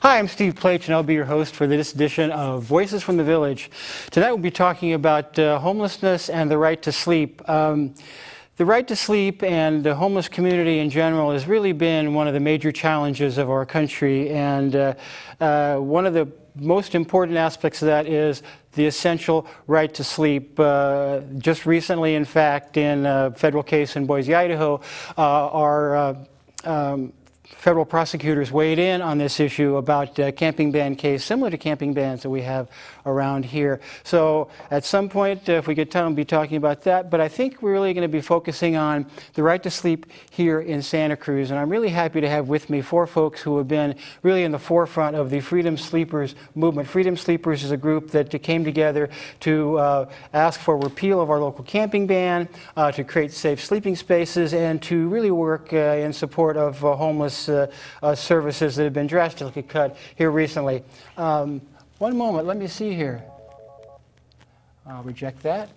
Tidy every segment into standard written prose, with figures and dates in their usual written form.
Hi, I'm Steve Pleich, and I'll be your host for this edition of Voices from the Village. Tonight we'll be talking about homelessness and the right to sleep. The right to sleep and the homeless community in general has really been one of the major challenges of our country, and one of the most important aspects of that is the essential right to sleep. Just recently, in fact, in a federal case in Boise, Idaho, our federal prosecutors weighed in on this issue about a camping ban case similar to camping bans that we have around here. So at some point, if we get time, we'll be talking about that. But I think we're really going to be focusing on the right to sleep here in Santa Cruz. And I'm really happy to have with me four folks who have been really in the forefront of the Freedom Sleepers movement. Freedom Sleepers is a group that came together to ask for repeal of our local camping ban, to create safe sleeping spaces, and to really work in support of homeless services that have been drastically cut here recently. One moment, let me see here. I'll reject that.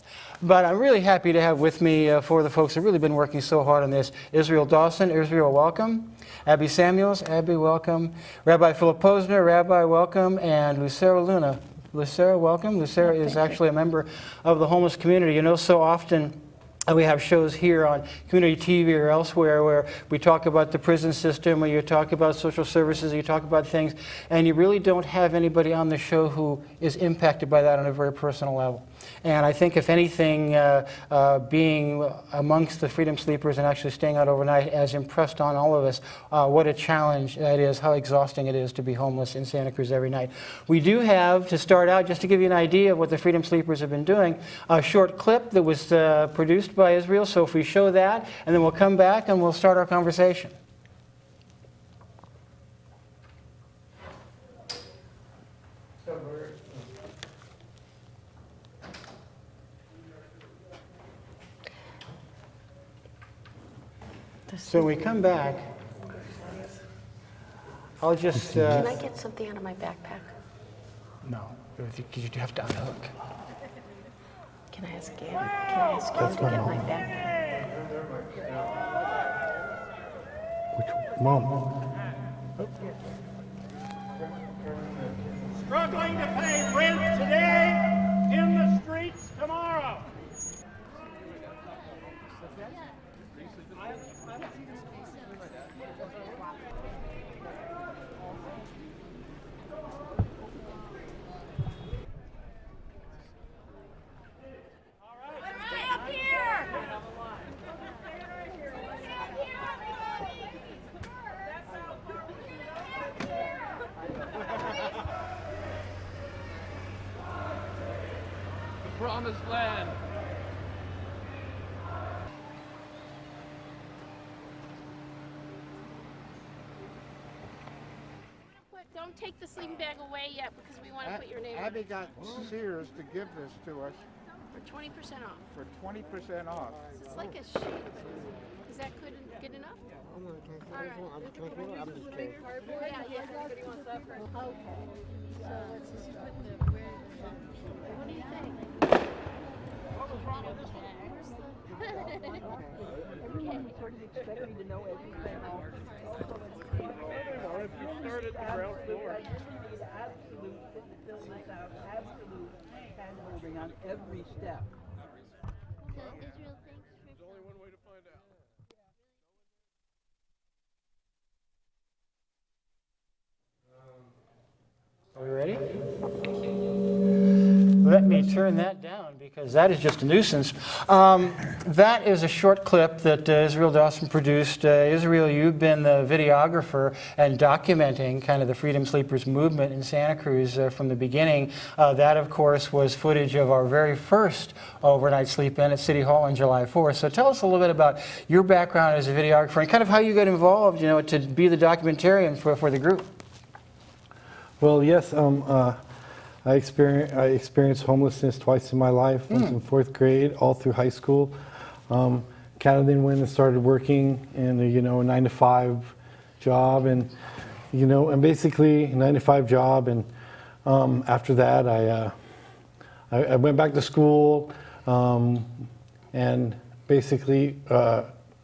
But I'm really happy to have with me four of the folks who have really been working so hard on this. Israel Dawson. Israel, welcome. Abbi Samuels. Abbi, welcome. Rabbi Phillip Posner. Rabbi, welcome. And Lucero Luna. Lucero, welcome. Lucero is actually a member of the homeless community. You know, so often we have shows here on community TV or elsewhere where we talk about the prison system, where you talk about social services, you talk about things, and you really don't have anybody on the show who is impacted by that on a very personal level. And I think, if anything, being amongst the Freedom Sleepers and actually staying out overnight has impressed on all of us what a challenge that is, how exhausting it is to be homeless in Santa Cruz every night. We do have, to start out, just to give you an idea of what the Freedom Sleepers have been doing, a short clip that was produced by Israel. So if we show that, and then we'll come back and we'll start our conversation. So when we come back, I'll just... Can I get something out of my backpack? No, because you have to unhook. Can I ask Gabby? Can I ask you to get my backpack? Which, Mom? Struggling to pay rent today, in the streets tomorrow. Promised land. Don't take the sleeping bag away yet because we want to put your name on Abby it. got Sears to give this to us For 20% off. for 20% off. It's like a sheet. Is that good enough? All right. I'm just kidding. Yeah. Everybody wants that first. Okay. So let's just put the what do you think? What was wrong with this one? Everyone sort of expects me to know everything. Well, if you start at the ground floor. I really need absolute, fill this out, absolute hand-holding on every step. So Israel, thanks for... There's only one way to find out. Are we ready? Let me turn that down because that is just a nuisance. That is a short clip that Israel Dawson produced. Israel, you've been the videographer and documenting kind of the Freedom Sleepers movement in Santa Cruz from the beginning. That, of course, was footage of our very first overnight sleep-in at City Hall on July 4th. So tell us a little bit about your background as a videographer and kind of how you got involved, you know, to be the documentarian for the group. Well, yes, I experienced homelessness twice in my life. Once in 4th grade, all through high school. Kind of then went and started working in a 9-to-5 job, and basically a 9-to-5 job, and after that I went back to school, and basically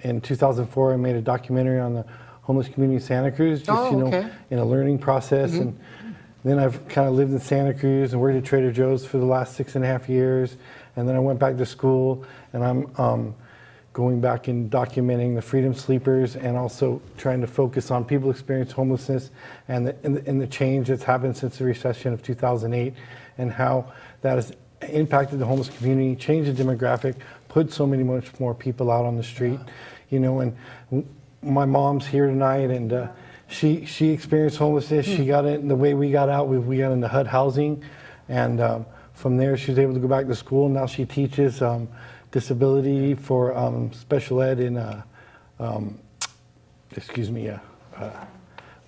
in 2004 I made a documentary on the homeless community in Santa Cruz, just, okay. in a learning process. And then I've kind of lived in Santa Cruz and worked at Trader Joe's for the last 6.5 years. And then I went back to school, and I'm going back and documenting the Freedom Sleepers, and also trying to focus on people experiencing homelessness and the change that's happened since the recession of 2008, and how that has impacted the homeless community, changed the demographic, put so much more people out on the street, and my mom's here tonight, and she experienced homelessness. She got in the way we got out. We got into HUD housing, and from there she was able to go back to school. Now she teaches disability for special ed in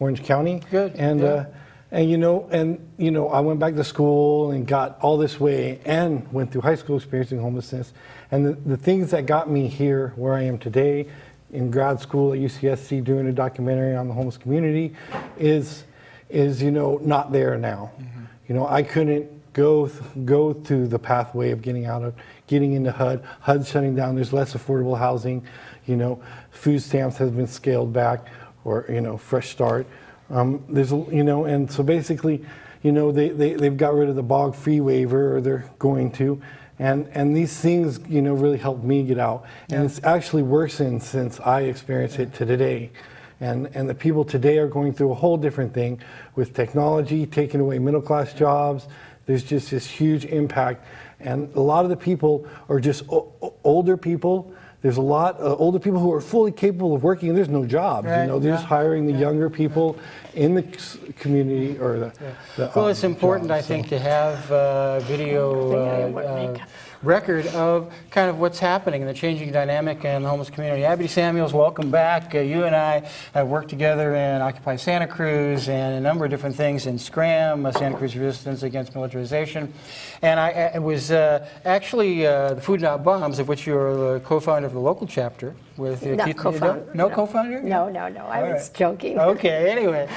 Orange County. Good. And yeah. I went back to school and got all this way, and went through high school experiencing homelessness. And the things that got me here where I am today, in grad school at UCSC doing a documentary on the homeless community, is not there now. I couldn't go through the pathway of getting into HUD. HUD's shutting down. There's less affordable housing. Food stamps has been scaled back, or Fresh Start. And so basically, they've got rid of the bog fee waiver, or they're going to, and these things, really helped me get out. And it's actually worsened since I experienced it to today. And the people today are going through a whole different thing with technology taking away middle-class jobs. There's just this huge impact. And a lot of the people are just older people. There's a lot of older people who are fully capable of working, and there's no jobs. Right, They're just hiring the younger people in the community, or the Well, it's important, jobs, I think, to have video record of kind of what's happening and the changing dynamic in the homeless community. Abbi Samuels, welcome back. You and I have worked together in Occupy Santa Cruz and a number of different things in SCRAM, Santa Cruz Resistance Against Militarization. And I was actually the Food Not Bombs, of which you're the co-founder of the local chapter. With Not Keith, co-founder. No co-founder? No, I was joking. Okay, anyway.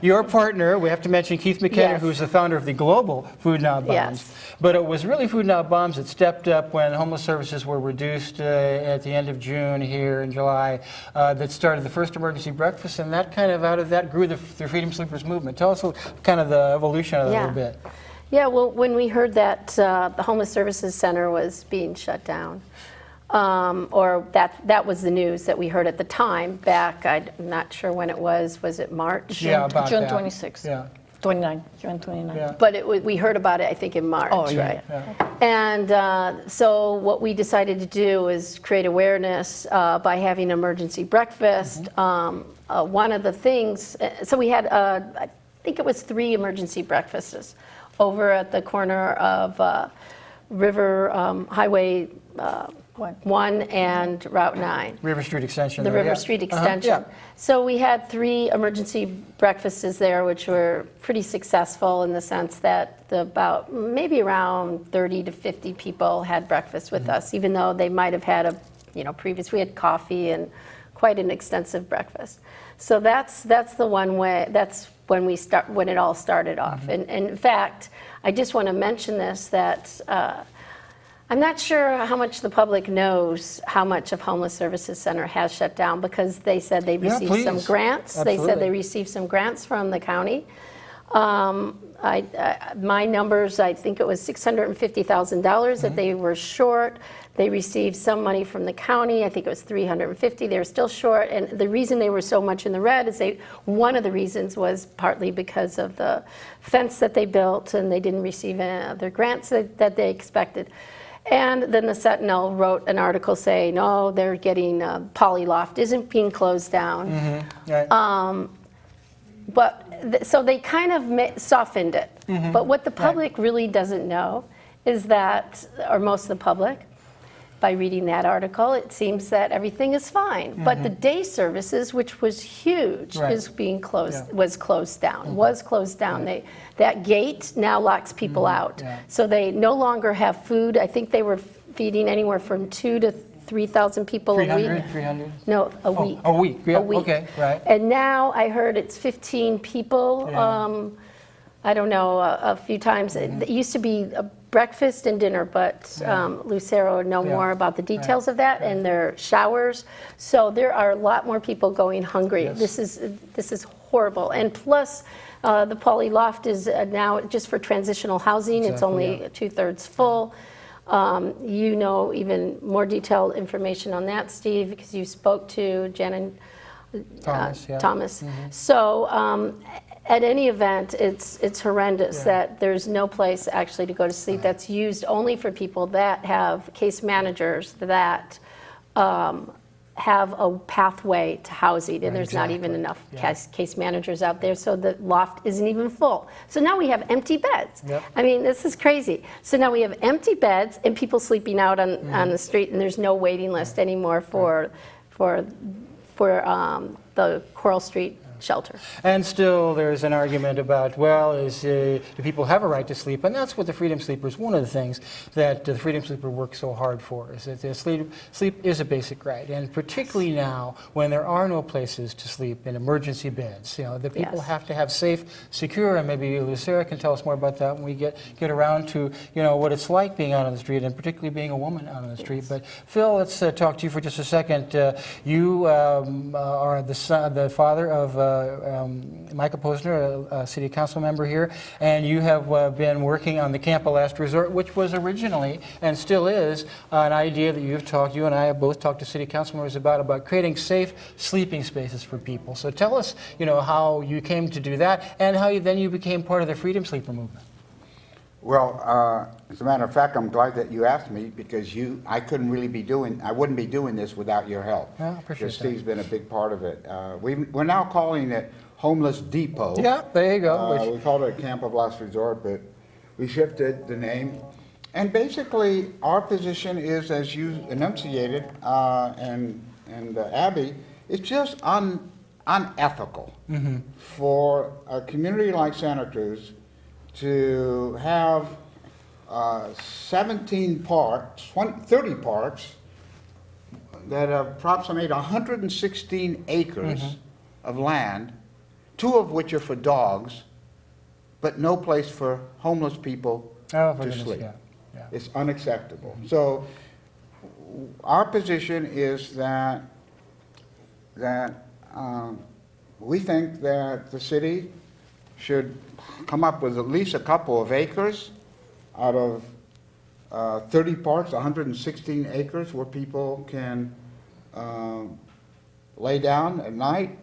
Your partner, we have to mention Keith McHenry, Yes. who's the founder of the global Food Not Bombs. Yes. But it was really Food Not Bombs that stepped up when homeless services were reduced at the end of June here in July, that started the first emergency breakfast, and that kind of out of that grew the Freedom Sleepers movement. Tell us kind of the evolution of that a little bit. Yeah, well, when we heard that the Homeless Services Center was being shut down, or that was the news that we heard at the time back, I'm not sure when it was it March? Yeah, about June that. 26th. Yeah. 29, June 29. Yeah. But we heard about it, I think, in March, Oh, yeah. right? Yeah. And so what we decided to do is create awareness by having an emergency breakfast. One of the things, so we had, I think it was 3 emergency breakfasts over at the corner of River Highway 1 and Route 9. River Street Extension. The there, River yeah. Street Extension. Yeah. So we had 3 emergency breakfasts there, which were pretty successful in the sense that maybe around 30 to 50 people had breakfast with us, even though they might have had we had coffee and quite an extensive breakfast. So that's the one way. That's when it all started off. And in fact, I just want to mention this, that I'm not sure how much the public knows how much of Homeless Services Center has shut down, because they said they received some grants. Absolutely. They said they received some grants from the county. My numbers, I think it was $650,000 that they were short. They received some money from the county. I think it was $350,000. They were still short, and the reason they were so much in the red is one of the reasons was partly because of the fence that they built, and they didn't receive any other grants that they expected. And then the Sentinel wrote an article saying, "Oh, they're getting Polyloft isn't being closed down." Right. So they kind of softened it. But what the public really doesn't know is that, or most of the public, by reading that article, it seems that everything is fine. But the day services, which was huge, is being closed. Was closed down. That gate now locks people out. Yeah. So they no longer have food. I think they were feeding anywhere from 2,000 to 3,000 people a week. 300? No, a week. A week, yeah, A week. okay, right. And now I heard it's 15 people. Yeah. I don't know, a few times. It used to be breakfast and dinner, but Lucero would know more about the details of that, and their showers. So there are a lot more people going hungry. This is horrible. And plus, the Poly Loft is now just for transitional housing. It's only 2/3 full. You know even more detailed information on that, Steve, because you spoke to Jen and Thomas. So at any event, it's horrendous that there's no place actually to go to sleep. That's used only for people that have case managers that have a pathway to housing, and there's not even enough case managers out there, so the loft isn't even full. So now we have empty beds. I mean, this is crazy. So now we have empty beds and people sleeping out on the street, and there's no waiting list anymore for the Coral Street shelter. And still there's an argument about, well, do people have a right to sleep? And that's what the Freedom Sleepers, one of the things that the Freedom Sleeper works so hard for, is that sleep is a basic right. And particularly now when there are no places to sleep in emergency beds, you know, the people have to have safe, secure, and maybe Lucero can tell us more about that when we get around to, you know, what it's like being out on the street, and particularly being a woman out on the street. But Phil, let's talk to you for just a second. You are the father of Michael Posner, a city council member here, and you have been working on the Camp of Last Resort, which was originally and still is an idea that you and I have both talked to city council members about creating safe sleeping spaces for people. So tell us, you know, how you came to do that, and how you became part of the Freedom Sleeper movement. Well, as a matter of fact, I'm glad that you asked me, because I wouldn't be doing this without your help. Yeah, I appreciate that. Steve's been a big part of it. We're now calling it Homeless Depot. Yeah, there you go. We called it Camp of Last Resort, but we shifted the name. And basically, our position is, as you enunciated, and Abby, it's just unethical for a community like Santa Cruz to have 17 parks, 30 parks that approximate 116 acres of land, 2 of which are for dogs, but no place for homeless people to sleep. It's unacceptable. So our position is that we think that the city should come up with at least a couple of acres out of 30 parks, 116 acres, where people can lay down at night.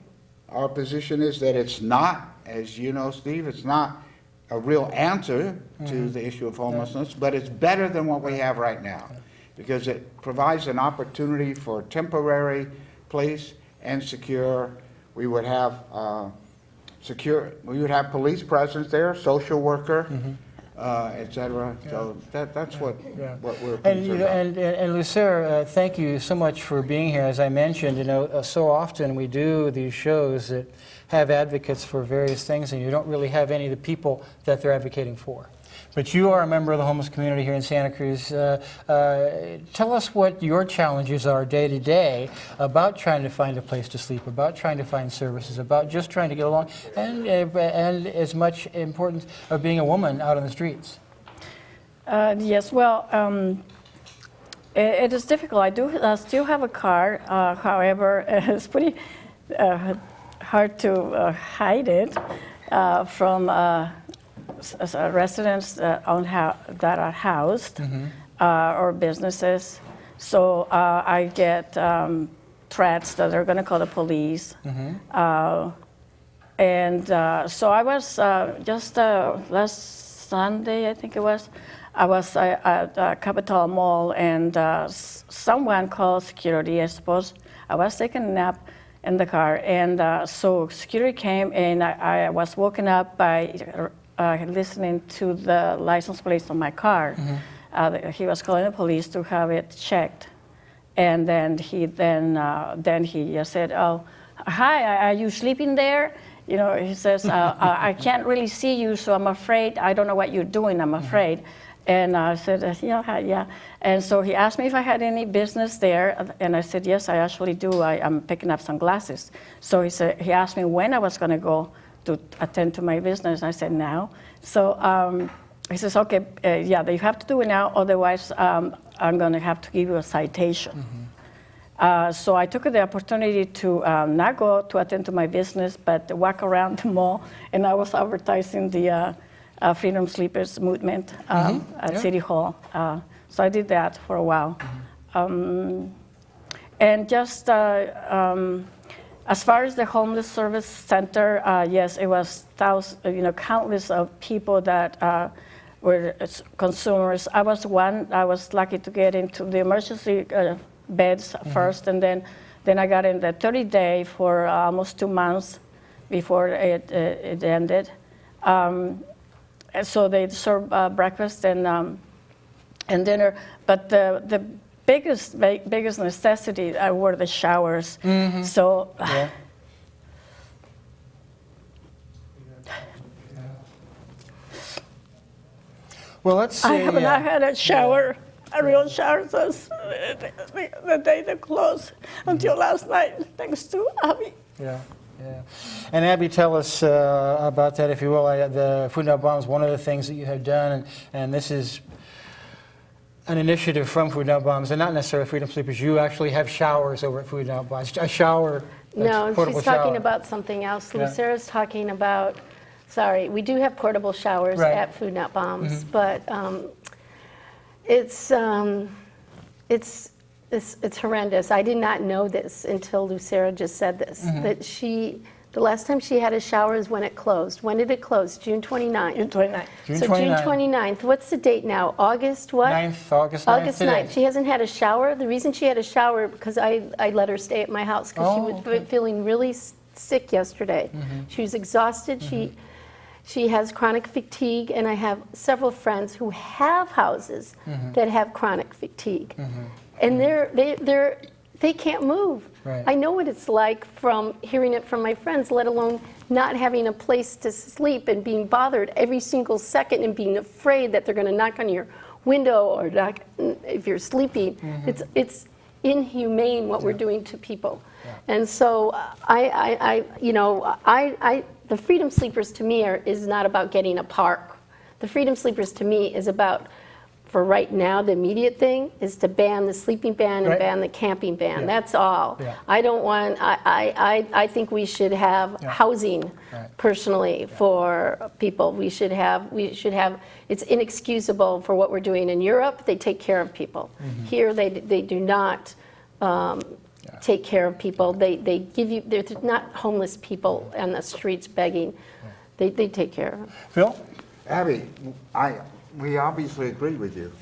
Our position is that it's not, as you know, Steve, it's not a real answer to the issue of homelessness, but it's better than what we have right now, because it provides an opportunity for a temporary place and secure. We would have police presence there, social worker, et cetera. So that's what we're concerned about. And Lucero, thank you so much for being here. As I mentioned, you know, so often we do these shows that have advocates for various things, and you don't really have any of the people that they're advocating for. But you are a member of the homeless community here in Santa Cruz. Tell us what your challenges are day to day about trying to find a place to sleep, about trying to find services, about just trying to get along, and as much importance of being a woman out on the streets. Yes, well, it is difficult. I do still have a car. However, it's pretty hard to hide it from residents that are housed or businesses. So I get threats that they're going to call the police. And so I was just last Sunday, I think it was, I was at Capitol Mall, and someone called security, I suppose. I was taking a nap in the car, and so security came, and I was woken up by listening to the license plates on my car. He was calling the police to have it checked, and then he said, "Oh, hi, are you sleeping there?" You know, he says, "I can't really see you, so I'm afraid. I don't know what you're doing. I'm afraid." And I said, yeah. And so he asked me if I had any business there, and I said, yes, I actually do. I'm picking up some glasses. So he asked me when I was going to go to attend to my business. I said, now. So he says, okay, yeah, you have to do it now, otherwise I'm going to have to give you a citation. So I took the opportunity to not go to attend to my business, but walk around the mall, and I was advertising the Freedom Sleepers movement at City Hall. So I did that for a while. And just as far as the homeless service center, yes, it was countless of people that were consumers. I was lucky to get into the emergency beds first, and then I got in the 30-day for almost 2 months before it ended. So they served breakfast and dinner, but the biggest necessity were the showers. So. Well, let's see. I have not had a shower, a real shower, since the day they closed until last night, thanks to Abbi. Yeah. And Abbi, tell us about that, if you will. The Food Not Bombs, one of the things that you have done, and this is an initiative from Food Not Bombs, and not necessarily Freedom Sleepers. You actually have showers over at Food Not Bombs. A shower. No, portable she's talking shower. about something else. Yeah. Lucero's talking about, sorry, we do have portable showers Right. at Food Not Bombs, but it's horrendous. I did not know this until Lucero just said this, that the last time she had a shower is when it closed. When did it close? June 29th. June 29th. June So 29th. June 29th. What's the date now? August what? 9th, August 9th. August today. 9th. She hasn't had a shower. The reason she had a shower, because I let her stay at my house because she was feeling really sick yesterday. She was exhausted. She has chronic fatigue, and I have several friends who have houses that have chronic fatigue. And they can't move. Right. I know what it's like from hearing it from my friends, let alone not having a place to sleep and being bothered every single second and being afraid that they're going to knock on your window or knock if you're sleeping. It's inhumane what we're doing to people. And so the Freedom Sleepers to me is not about getting a park. The Freedom Sleepers to me is about, for right now, the immediate thing is to ban the sleeping ban and Right. ban the camping ban. Yeah. That's all. Yeah. I don't want, I think we should have housing Right. personally for people. We should have, it's inexcusable for what we're doing in Europe. They take care of people. Here, they do not take care of people. They give you, they're not homeless people on the streets begging. They take care of them. Phil? Abbi, we obviously agree with you.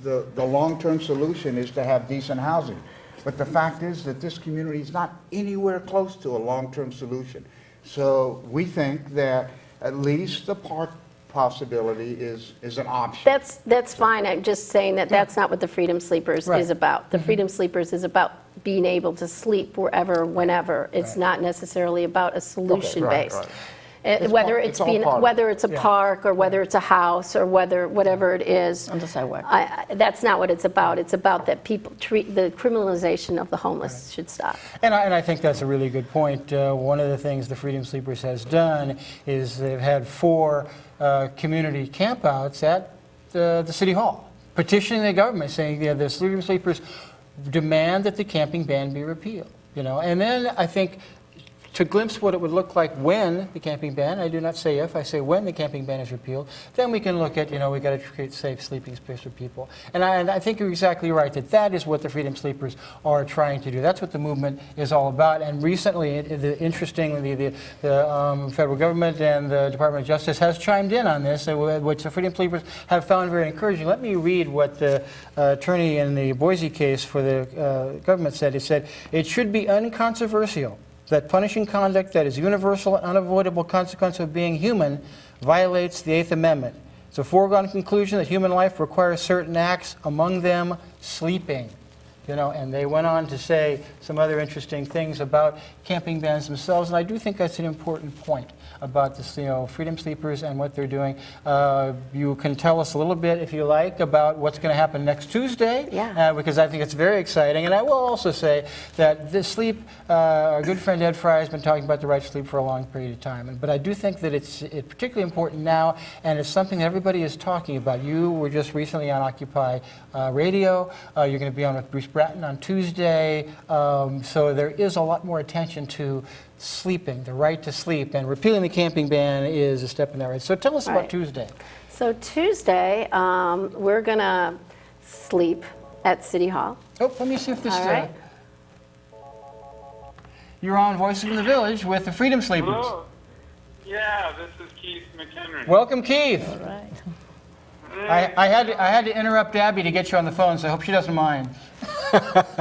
The long-term solution is to have decent housing. But the fact is that this community is not anywhere close to a long-term solution. So we think that at least the park possibility is an option. That's fine. I'm just saying that that's not what the Freedom Sleepers Right. is about. The Freedom Sleepers is about being able to sleep wherever, whenever. It's not necessarily about a solution based. Whether it's all part of it. whether it's a park or whether it's a house or whatever it is. On the sidewalk. That's not what it's about. It's about that people the criminalization of the homeless should stop. And I think that's a really good point. One of the things the Freedom Sleepers has done is they've had 4 community campouts at the City Hall, petitioning the government, saying the Freedom Sleepers demand that the camping ban be repealed. And then I think to glimpse what it would look like when the camping ban, I do not say if, I say when the camping ban is repealed, then we can look at, we got to create safe sleeping space for people. And I think you're exactly right that is what the Freedom Sleepers are trying to do. That's what the movement is all about. And recently, interestingly, the federal government and the Department of Justice has chimed in on this, which the Freedom Sleepers have found very encouraging. Let me read what the attorney in the Boise case for the government said. He said, "It should be uncontroversial that punishing conduct that is universal and unavoidable consequence of being human violates the 8th Amendment. It's a foregone conclusion that human life requires certain acts, among them sleeping." You know, and they went on to say some other interesting things about camping bans themselves, and I do think that's an important point about this, you know, Freedom Sleepers and what they're doing. You can tell us a little bit, if you like, about what's going to happen next Tuesday, Yeah. because I think it's very exciting. And I will also say that this sleep, our good friend Ed Fry has been talking about the right to sleep for a long period of time, but I do think that it's particularly important now, and it's something that everybody is talking about. You were just recently on Occupy Radio. You're going to be on with Bruce Bratton on Tuesday. So there is a lot more attention to sleeping, the right to sleep, and repealing the camping ban is a step in that right. So tell us about Right. Tuesday. So Tuesday, we're going to sleep at City Hall. Oh, let me see if this All right. You're on Voices from the Village with the Freedom Sleepers. Hello. Yeah, this is Keith McHenry. Welcome, Keith. All right. I had to interrupt Abby to get you on the phone, so I hope she doesn't mind.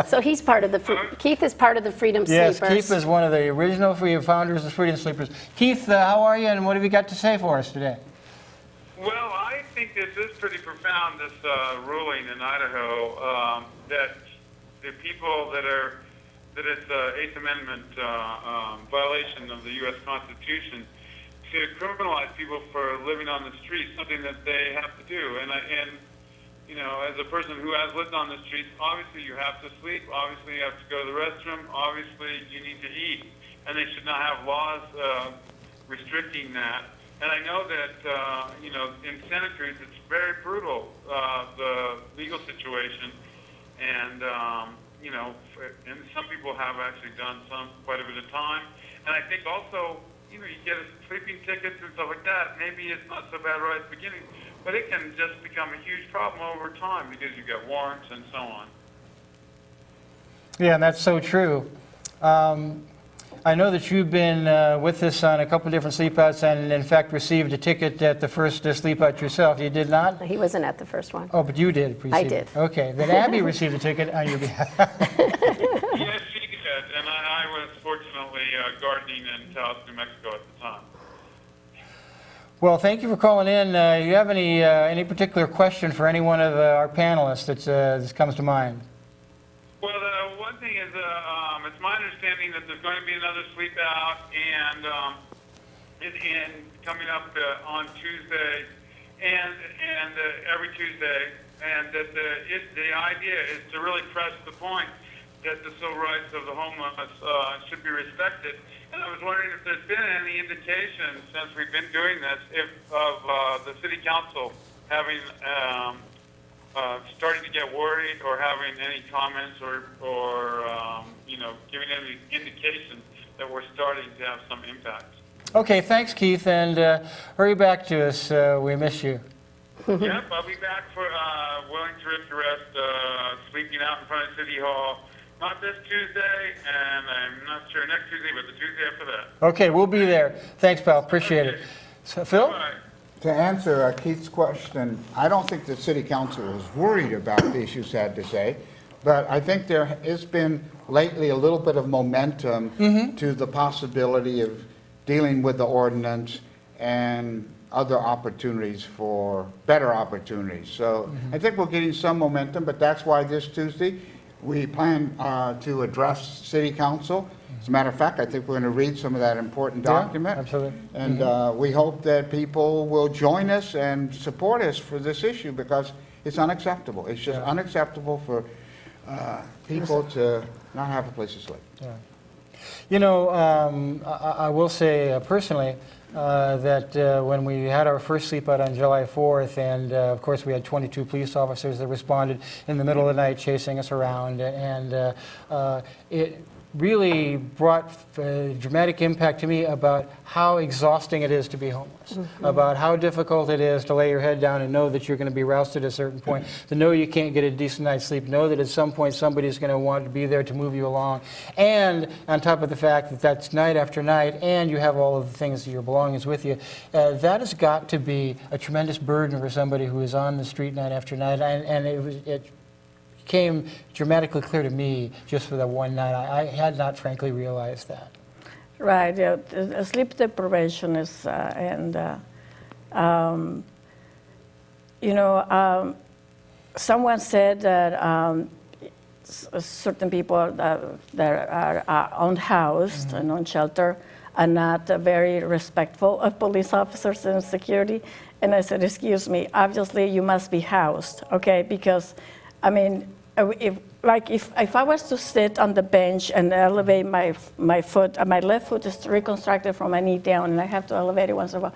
So he's part of the, Keith is part of the Freedom Yes, Sleepers. Keith is one of the original founders of Freedom Sleepers. Keith, how are you, and what have you got to say for us today? Well, I think this is pretty profound, this ruling in Idaho, that the people that it's an Eighth Amendment violation of the U.S. Constitution to criminalize people for living on the street, something that they have to do. And you know, as a person who has lived on the streets, obviously you have to sleep, obviously you have to go to the restroom, obviously you need to eat, and they should not have laws restricting that. And I know that, you know, in Santa Cruz, it's very brutal, the legal situation, and, you know, and some people have actually done quite a bit of time. And I think also, you know, you get a sleeping tickets and stuff like that. Maybe it's not so bad right at the beginning, but it can just become a huge problem over time because you get warrants and so on. Yeah, and that's so true. I know that you've been with us on a couple of different sleepouts and, in fact, received a ticket at the first sleepout yourself. You did not? He wasn't at the first one. Oh, but you did. I did. Okay. Then Abby received a ticket on your behalf. Yes, she did, and I was fortunately gardening in Taos, New Mexico at the time. Well, thank you for calling in. You have any particular question for any one of our panelists that comes to mind? Well, the one thing is, it's my understanding that there's going to be another sleep out, and coming up on Tuesday, and every Tuesday, and that the idea is to really press the point that the civil rights of the homeless should be respected. And I was wondering if there's been any indication since we've been doing this, of the city council having starting to get worried or having any comments or you know, giving any indication that we're starting to have some impact. Okay, thanks, Keith, and hurry back to us. We miss you. Yep, I'll be back for willing to risk arrest, sleeping out in front of City Hall. Not this Tuesday, and I'm not sure next Tuesday, but the Tuesday after that. Okay, we'll be there. Thanks, pal. Appreciate it. So, Phil? Bye. To answer Keith's question, I don't think the city council is worried about the issue, sad to say, but I think there has been lately a little bit of momentum to the possibility of dealing with the ordinance and other opportunities for better opportunities. So I think we're getting some momentum, but that's why this Tuesday we plan to address city council. As a matter of fact, I think we're going to read some of that important document. Absolutely. And we hope that people will join us and support us for this issue because it's unacceptable. It's just unacceptable for people to not have a place to sleep. Yeah. You know, I will say personally that when we had our first sleep out on July 4th, and of course we had 22 police officers that responded in the middle of the night chasing us around, and it really brought dramatic impact to me about how exhausting it is to be homeless, about how difficult it is to lay your head down and know that you're going to be roused at a certain point, to know you can't get a decent night's sleep, know that at some point somebody's going to want to be there to move you along, and on top of the fact that that's night after night, and you have all of the things, your belongings with you, that has got to be a tremendous burden for somebody who is on the street night after night, and it became dramatically clear to me just for that one night. I had not, frankly, realized that. Right. Yeah, sleep deprivation is, you know, someone said that certain people that are unhoused and on shelter are not very respectful of police officers and security. And I said, excuse me, obviously you must be housed, okay? Because, I mean, if I was to sit on the bench and elevate my foot, my left foot is reconstructed from my knee down, and I have to elevate it once in a while.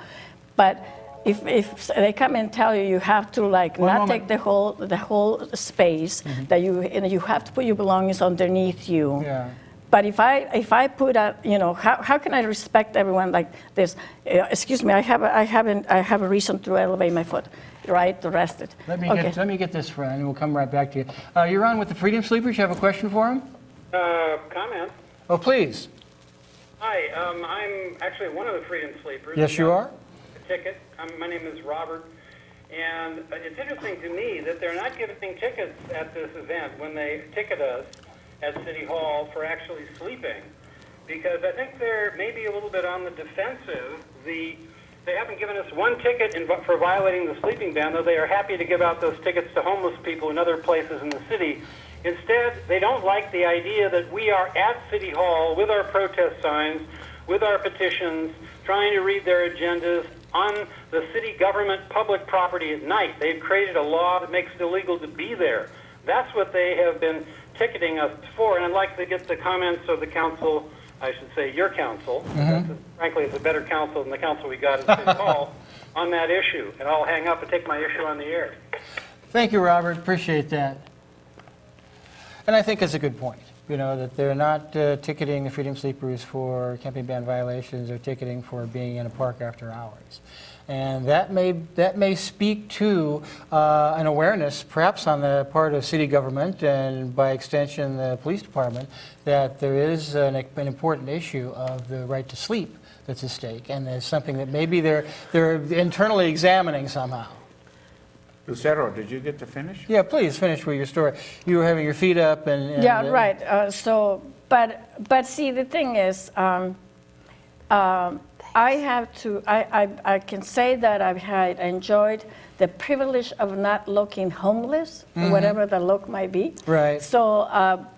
But if they come and tell you have to not take the whole space, that you have to put your belongings underneath you. Yeah. But if I put how can I respect everyone like this? Excuse me, I have a reason to elevate my foot, right? To rest it. Let me get this friend, and we'll come right back to you. You're on with the Freedom Sleepers. You have a question for him? Comment. Oh, please. Hi, I'm actually one of the Freedom Sleepers. Yes, you are. A ticket. My name is Robert, and it's interesting to me that they're not giving tickets at this event when they ticket us at City Hall for actually sleeping, because I think they're maybe a little bit on the defensive. They haven't given us one ticket for violating the sleeping ban, though they are happy to give out those tickets to homeless people in other places in the city. Instead, they don't like the idea that we are at City Hall with our protest signs, with our petitions, trying to read their agendas on the city government public property at night. They've created a law that makes it illegal to be there. That's what they have been ticketing us for, and I'd like to get the comments of the council, I should say your council, frankly it's a better council than the council we got at City Hall, on that issue. And I'll hang up and take my issue on the air. Thank you, Robert. Appreciate that. And I think it's a good point, that they're not ticketing the Freedom Sleepers for camping ban violations. They're ticketing for being in a park after hours. And that may speak to an awareness, perhaps on the part of city government and by extension the police department, that there is an important issue of the right to sleep that's at stake, and there's something that maybe they're internally examining somehow. Lucero, did you get to finish? Yeah, please finish with your story. You were having your feet up and yeah, right. But see, the thing is, I can say that I've enjoyed the privilege of not looking homeless, whatever the look might be. Right. So,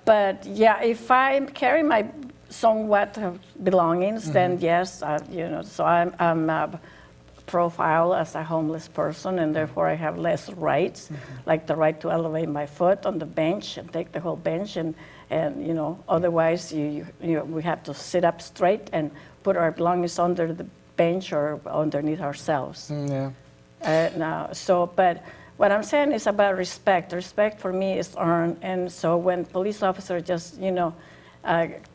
but yeah, if I carry my somewhat belongings, then yes, so I'm profile as a homeless person, and therefore I have less rights, like the right to elevate my foot on the bench and take the whole bench, and otherwise we have to sit up straight and put our belongings under the bench or underneath ourselves. Yeah. But what I'm saying is about respect. Respect for me is earned, and so when police officers just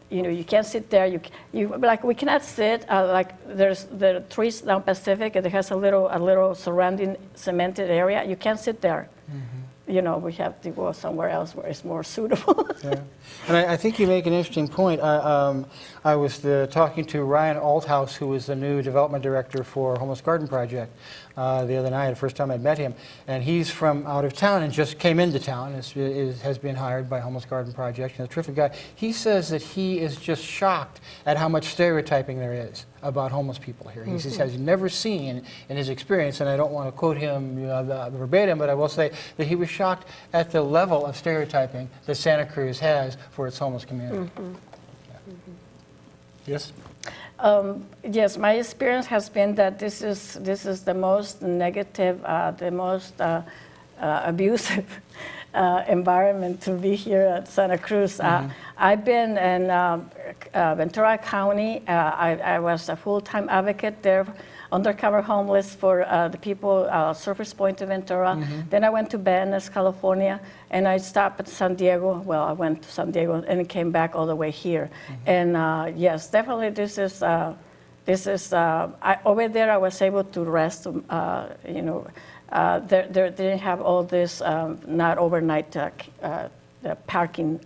you can't sit there. We cannot sit there's the trees down Pacific, and it has a little surrounding cemented area. You can't sit there. We have to go somewhere else where it's more suitable. Yeah. And I think you make an interesting point. I was talking to Ryan Althouse, who is the new development director for Homeless Garden Project, the other night, the first time I'd met him. And he's from out of town and just came into town, has been hired by Homeless Garden Project, and a terrific guy. He says that he is just shocked at how much stereotyping there is about homeless people here. He says has never seen in his experience, and I don't want to quote him verbatim, but I will say that he was shocked at the level of stereotyping that Santa Cruz has for its homeless community. Yes? Yes, my experience has been that this is the most negative, the most abusive environment to be here at Santa Cruz. I've been in Ventura County. I was a full-time advocate there, undercover homeless for the people, Surfers Point of Ventura. Then I went to Venice, California, and I stopped at San Diego. Well, I went to San Diego and came back all the way here. And yes, definitely this is over there I was able to rest, they didn't have all this not overnight the parking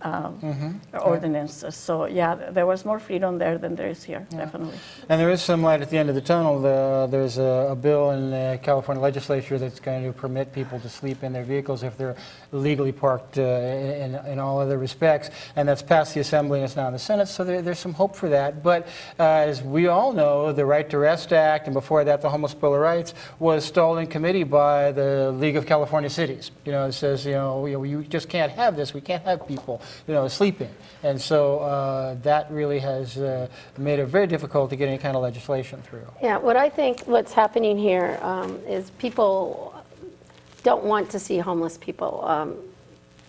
ordinances. So yeah, there was more freedom there than there is here, definitely. And there is some light at the end of the tunnel. There's a bill in the California legislature that's going to permit people to sleep in their vehicles if they're legally parked in all other respects. And that's passed the Assembly and it's now in the Senate, so there's some hope for that. But as we all know, the Right to Rest Act, and before that the Homeless Bill of Rights, was stalled in committee by the League of California Cities. It says, you just can't have this. We can't can't have people, sleeping. And so that really has made it very difficult to get any kind of legislation through. Yeah, what's happening here is people don't want to see homeless people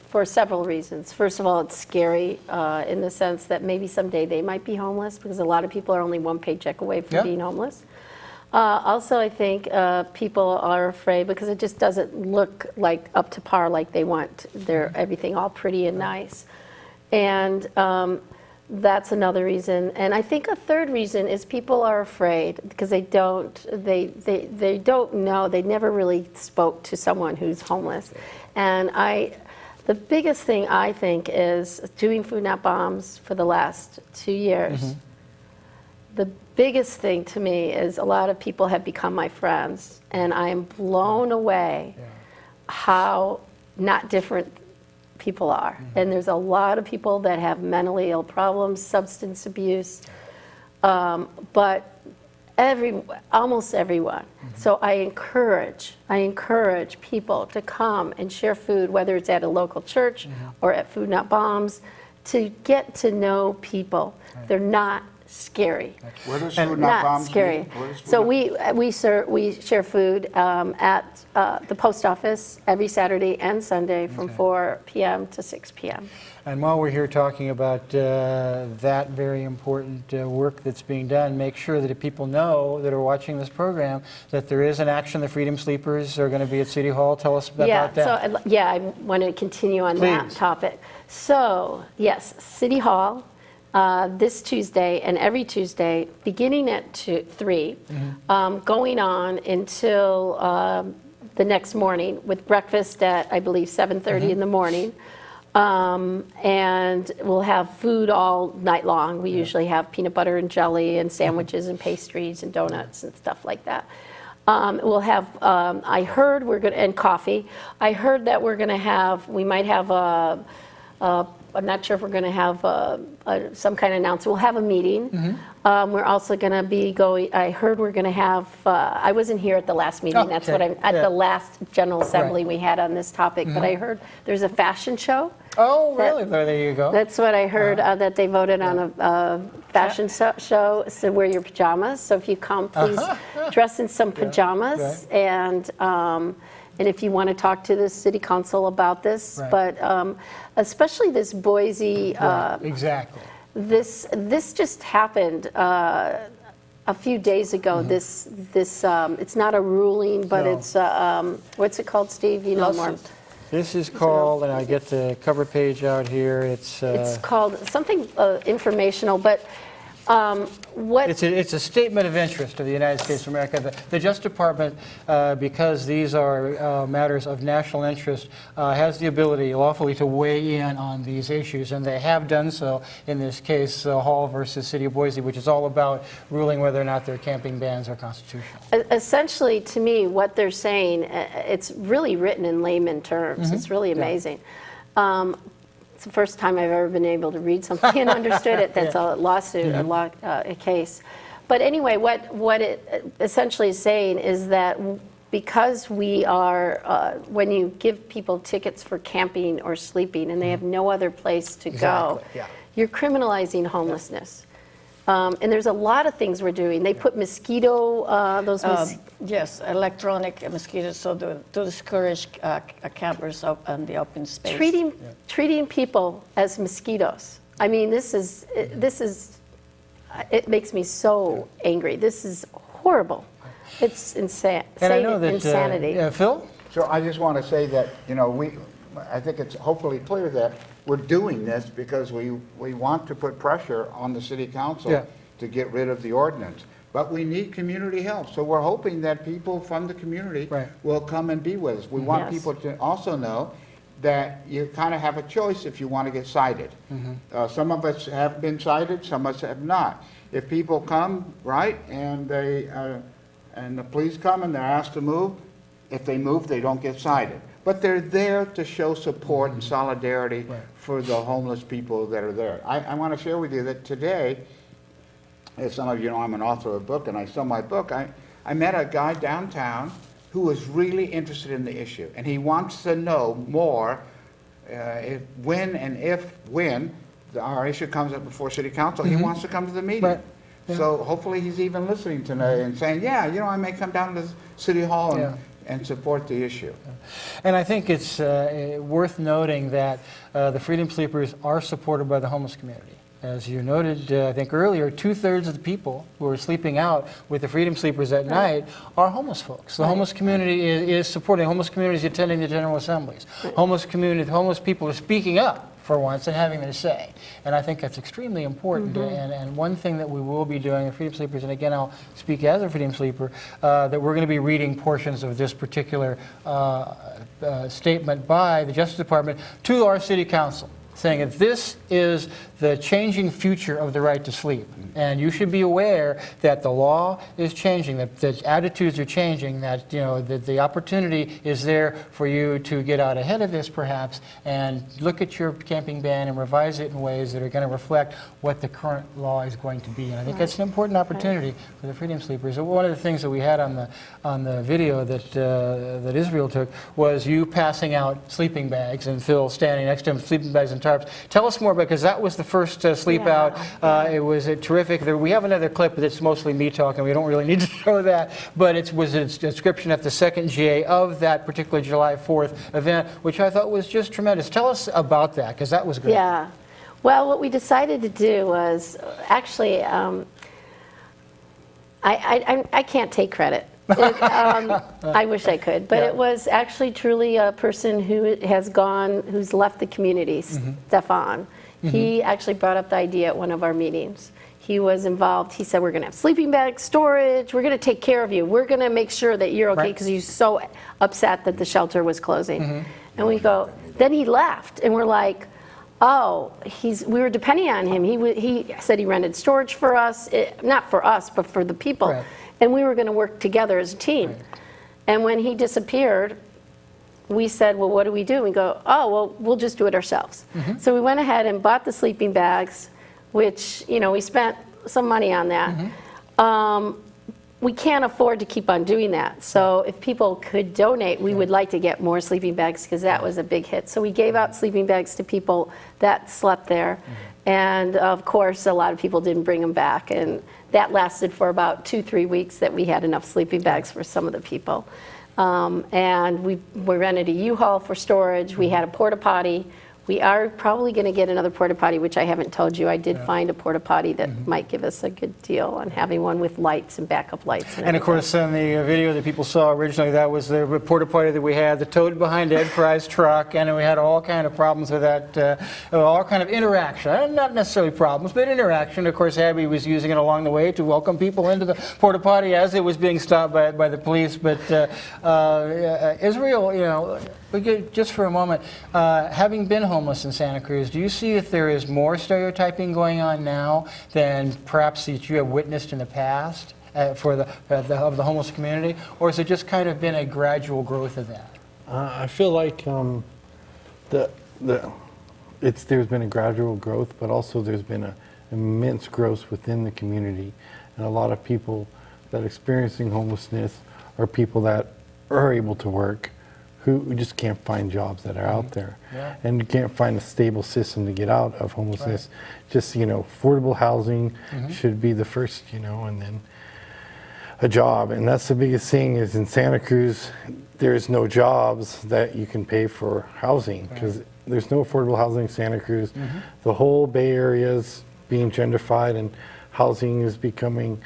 for several reasons. First of all, it's scary in the sense that maybe someday they might be homeless, because a lot of people are only one paycheck away from being homeless. Also, I think people are afraid because it just doesn't look like up to par like they want everything all pretty and nice. And that's another reason. And I think a third reason is people are afraid because they don't know, they never really spoke to someone who's homeless. And the biggest thing I think is doing Food Not Bombs for the last 2 years. The biggest thing to me is a lot of people have become my friends, and I am blown away how not different people are. And there's a lot of people that have mentally ill problems, substance abuse, but almost everyone. So I encourage people to come and share food, whether it's at a local church or at Food Not Bombs, to get to know people. They're not scary. Where does Food Not Not Bombs scary. meet? Where does Food So Not- we share food at the post office every Saturday and Sunday from 4 p.m. to 6 p.m. And while we're here talking about that very important work that's being done, make sure that if people know that are watching this program that there is an action. The Freedom Sleepers are going to be at City Hall. Tell us about that. So I want to continue on that Please. topic. So yes, City Hall. This Tuesday and every Tuesday, beginning at 3, going on until the next morning with breakfast at, I believe, 7:30 in the morning. And we'll have food all night long. We usually have peanut butter and jelly and sandwiches and pastries and donuts and stuff like that. We'll have, I heard we're going to, and coffee. I heard that we might have I'm not sure if we're going to have some kind of announcement. We'll have a meeting. We're also going to be going, I heard we're going to have, I wasn't here at the last meeting. That's what at the last General Assembly we had on this topic. But I heard there's a fashion show. Oh, really? There you go. That's what I heard, that they voted on a fashion show, so wear your pajamas. So if you come, please dress in some pajamas. And if you want to talk to the city council about this, but especially this Boise, Exactly. this just happened a few days ago. This it's not a ruling, but it's what's it called, Steve? You know more. This is called, and I get the cover page out here. It's called something informational, but. What It's a statement of interest of the United States of America. The Justice Department, because these are matters of national interest, has the ability lawfully to weigh in on these issues, and they have done so in this case, Hall versus City of Boise, which is all about ruling whether or not their camping bans are constitutional. essentially, to me, what they're saying, it's really written in layman terms. It's really amazing. It's the first time I've ever been able to read something and understood it. That's a lawsuit, a case. But anyway, what it essentially is saying is that because we are, when you give people tickets for camping or sleeping and they have no other place to go, you're criminalizing homelessness. And there's a lot of things we're doing. They put mosquito, yes, electronic mosquitoes, so to discourage campers up in the open space. treating people as mosquitoes. I mean, it makes me so angry. This is horrible. It's insane. And I know that, insanity. Phil? So I just want to say that, I think it's hopefully clear that we're doing this because we want to put pressure on the city council to get rid of the ordinance. But we need community help. So we're hoping that people from the community will come and be with us. We want people to also know that you kind of have a choice if you want to get cited. Some of us have been cited, some of us have not. If people come, and and the police come and they're asked to move, if they move, they don't get cited. But they're there to show support and solidarity for the homeless people that are there. I want to share with you that today, as some of you know, I'm an author of a book, and I sell my book. I met a guy downtown who was really interested in the issue, and he wants to know more when our issue comes up before City Council, he wants to come to the meeting. Right. Yeah. So hopefully he's even listening tonight and saying, yeah, you know, I may come down to City Hall Yeah. and support the issue. And I think it's worth noting that the Freedom Sleepers are supported by the homeless community. As you noted, I think earlier, 2/3 of the people who are sleeping out with the Freedom Sleepers at night are homeless folks. The homeless community is supporting. Homeless communities attending the General Assemblies. Homeless people are speaking up for once and having their say. And I think that's extremely important. And one thing that we will be doing, the Freedom Sleepers, and again, I'll speak as a Freedom Sleeper, that we're going to be reading portions of this particular statement by the Justice Department to our City Council, saying that this is the changing future of the right to sleep. And you should be aware that the law is changing, that the attitudes are changing, that, you know, that the opportunity is there for you to get out ahead of this perhaps and look at your camping ban and revise it in ways that are going to reflect what the current law is going to be. And I think that's an important opportunity for the Freedom Sleepers. One of the things that we had on the video that Israel took was you passing out sleeping bags and Phil standing next to him, sleeping bags and tarps. Tell us more, because that was the first sleep out. It was terrific. We have another clip that's mostly me talking. We don't really need to show that, but it was a description at the second GA of that particular July 4th event, which I thought was just tremendous. Tell us about that, because that was great. Yeah. Well, what we decided to do was actually, I can't take credit. I wish I could, but it was actually truly a person who who's left the community, Stefan. He actually brought up the idea at one of our meetings. He was involved. He said, we're going to have sleeping bag storage. We're going to take care of you. We're going to make sure that you're okay, because he's so upset that the shelter was closing. And we go, then he left, and we're like, oh, we were depending on him. He said he rented storage for us, not for us, but for the people. Right. And we were going to work together as a team. Right. And when he disappeared, we said, well, what do we do? We go, oh, well, we'll just do it ourselves. So we went ahead and bought the sleeping bags, which, you know, we spent some money on that. We can't afford to keep on doing that. So if people could donate, we would like to get more sleeping bags, because that was a big hit. So we gave out sleeping bags to people that slept there. And of course, a lot of people didn't bring them back. And that lasted for about 2-3 weeks, that we had enough sleeping bags for some of the people. And we rented a U-Haul for storage. We had a porta potty. We are probably going to get another porta potty, which I haven't told you. I did find a porta potty that might give us a good deal on having one with lights and backup lights. And of course, in the video that people saw originally, that was the porta potty that we had, the tote behind Ed Fry's truck, and we had all kind of problems with that, all kind of interaction. Not necessarily problems, but interaction. Of course, Abby was using it along the way to welcome people into the porta potty as it was being stopped by the police. But Israel, you know, just for a moment, having been homeless in Santa Cruz, do you see if there is more stereotyping going on now than perhaps that you have witnessed in the past for of the homeless community, or has it just kind of been a gradual growth of that? I feel like there's been a gradual growth, but also there's been an immense growth within the community, and a lot of people that are experiencing homelessness are people that are able to work, who just can't find jobs that are out there. And you can't find a stable system to get out of homelessness. Just, you know, affordable housing should be the first, you know, and then a job. And that's the biggest thing, is in Santa Cruz, there's no jobs that you can pay for housing, because there's no affordable housing in Santa Cruz. The whole Bay Area is being gentrified, and housing is becoming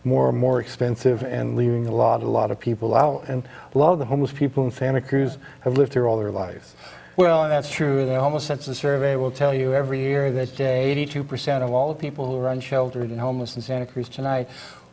more and more expensive and leaving a lot of people out. And a lot of the homeless people in Santa Cruz have lived here all their lives. Well, and that's true. The Homeless Census Survey will tell you every year that 82% of all the people who are unsheltered and homeless in Santa Cruz tonight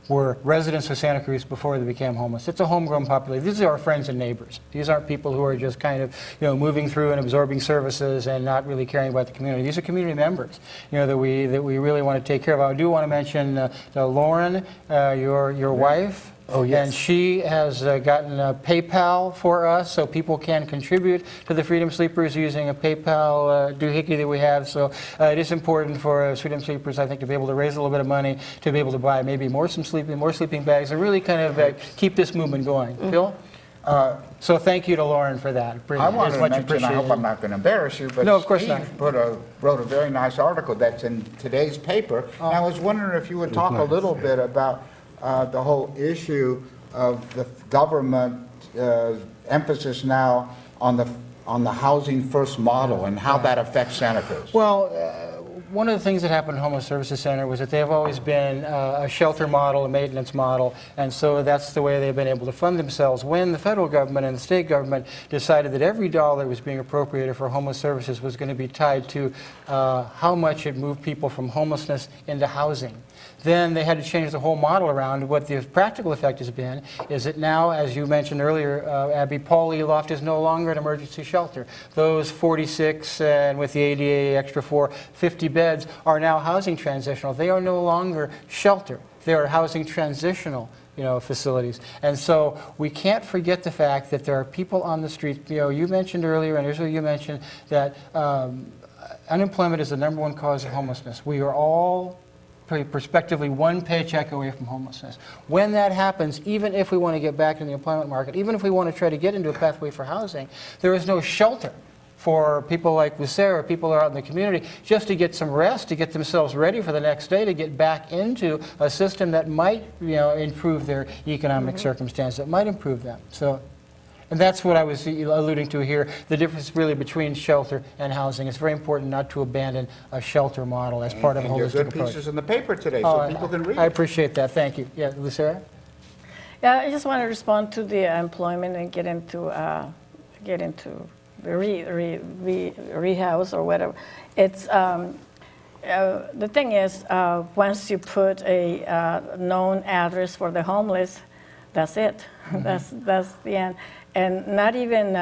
were residents of Santa Cruz before they became homeless. It's a homegrown population. These are our friends and neighbors. These aren't people who are just kind of, you know, moving through and absorbing services and not really caring about the community. These are community members, you know, that we really want to take care of. I do want to mention Lauren, your wife. Oh, yes. And she has gotten a PayPal for us, so people can contribute to the Freedom Sleepers using a PayPal doohickey that we have. So it is important for Freedom Sleepers, I think, to be able to raise a little bit of money to be able to buy maybe more sleeping bags, and really kind of keep this movement going. Phil? So thank you to Lauren for that. I wanted It's to much mention, I hope appreciated. I'm not going to embarrass you, but No, of course Steve not. wrote a very nice article that's in today's paper. Oh. And I was wondering if you would talk a little bit about the whole issue of the government emphasis now on the housing first model and how that affects Santa Cruz. Well, one of the things that happened at Homeless Services Center was that they have always been a shelter model, a maintenance model, and so that's the way they've been able to fund themselves. When the federal government and the state government decided that every dollar that was being appropriated for homeless services was going to be tied to how much it moved people from homelessness into housing, then they had to change the whole model around. What the practical effect has been is that now, as you mentioned earlier, Abby, Paul E. Loft is no longer an emergency shelter. Those 46, and with the ADA extra 50 beds, are now housing transitional. They are no longer shelter. They are housing transitional facilities. And so we can't forget the fact that there are people on the street. You mentioned earlier, and Israel, you mentioned that unemployment is the #1 cause of homelessness. We are all prospectively one paycheck away from homelessness. When that happens, even if we want to get back in the employment market, even if we want to try to get into a pathway for housing, there is no shelter for people like Lucero, people who are out in the community, just to get some rest, to get themselves ready for the next day, to get back into a system that might improve their economic circumstance, that might improve them. So. And that's what I was alluding to here, the difference really between shelter and housing. It's very important not to abandon a shelter model as part of a And holistic there are good approach. pieces in the paper today, so people can read I it. appreciate that. Thank you. Yeah, Lucero? Yeah, I just want to respond to the employment and get into rehouse or whatever. It's the thing is, once you put a known address for the homeless, that's it. That's the end. And not even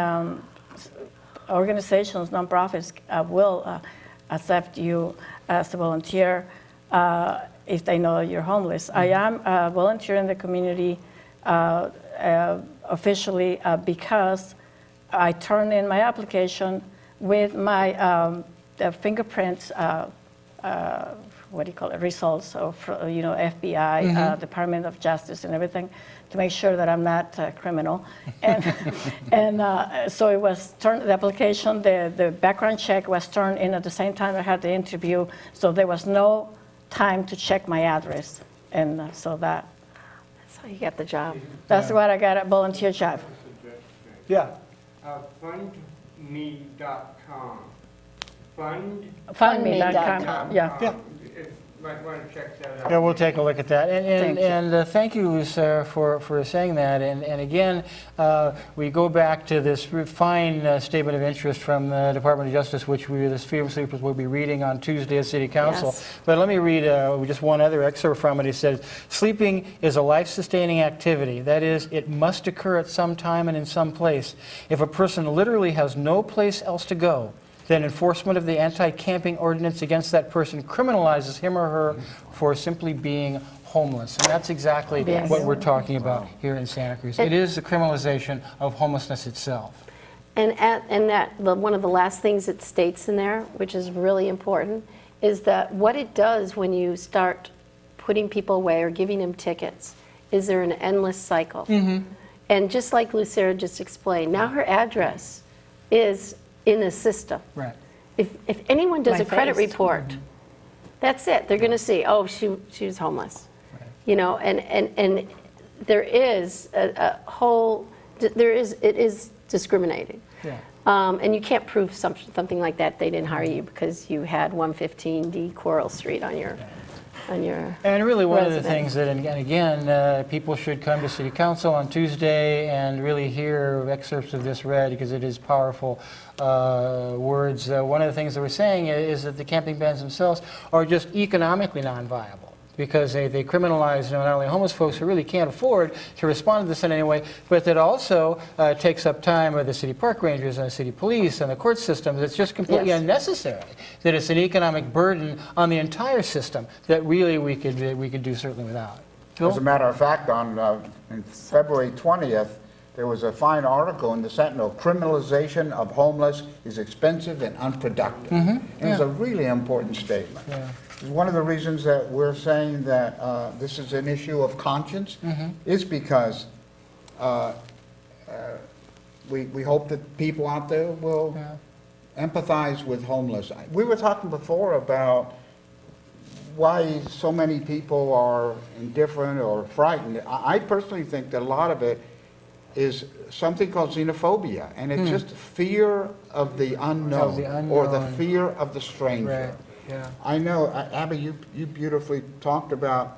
organizations, nonprofits will accept you as a volunteer if they know you're homeless. I am a volunteer in the community officially because I turned in my application with my fingerprints, what do you call it, results of FBI, Department of Justice and everything, to make sure that I'm not a criminal. And so it was turned, the application, the background check was turned in at the same time I had the interview, so there was no time to check my address. And so So you got the job. that's what I got, a volunteer job. Yeah. Fundme.com. Fundme.com. Yeah. Yeah. Might want to check that out. Yeah, we'll take a look at that. Thank you. And thank you, Lucero, for saying that. And again, we go back to this fine statement of interest from the Department of Justice, which this Freedom Sleepers will be reading on Tuesday at City Council. Yes. But let me read just one other excerpt from it. It says, "Sleeping is a life-sustaining activity. That is, it must occur at some time and in some place. If a person literally has no place else to go, then enforcement of the anti-camping ordinance against that person criminalizes him or her for simply being homeless." And that's exactly Yes. what we're talking about here in Santa Cruz. It is the criminalization of homelessness itself. And one of the last things it states in there, which is really important, is that what it does when you start putting people away or giving them tickets is there an endless cycle. And just like Lucero just explained, now her address is in the system. Right. If anyone does My a credit face. report, that's it. They're going to see, oh, she was homeless. And there is a whole, it is discriminating. Yeah. And you can't prove something like that. They didn't hire you because you had 115D Coral Street on your And really one of the resume. things that, and again, people should come to City Council on Tuesday and really hear excerpts of this read because it is powerful words. One of the things that we're saying is that the camping bans themselves are just economically non-viable because they criminalize not only homeless folks who really can't afford to respond to this in any way, but that also takes up time of the city park rangers and the city police and the court system. It's just completely Yes. unnecessary. That it's an economic burden on the entire system that really we could do certainly without. As a matter of fact, on February 20th, there was a fine article in the Sentinel, "Criminalization of Homeless is Expensive and Unproductive." And it's a really important statement. One of the reasons that we're saying that we hope that people out there will empathize with homeless. We were talking before about why so many people are indifferent or frightened. I personally think that a lot of it is something called xenophobia, and it's just fear of the unknown, or the fear of the stranger. Right. Yeah. I know, Abby, you beautifully talked about,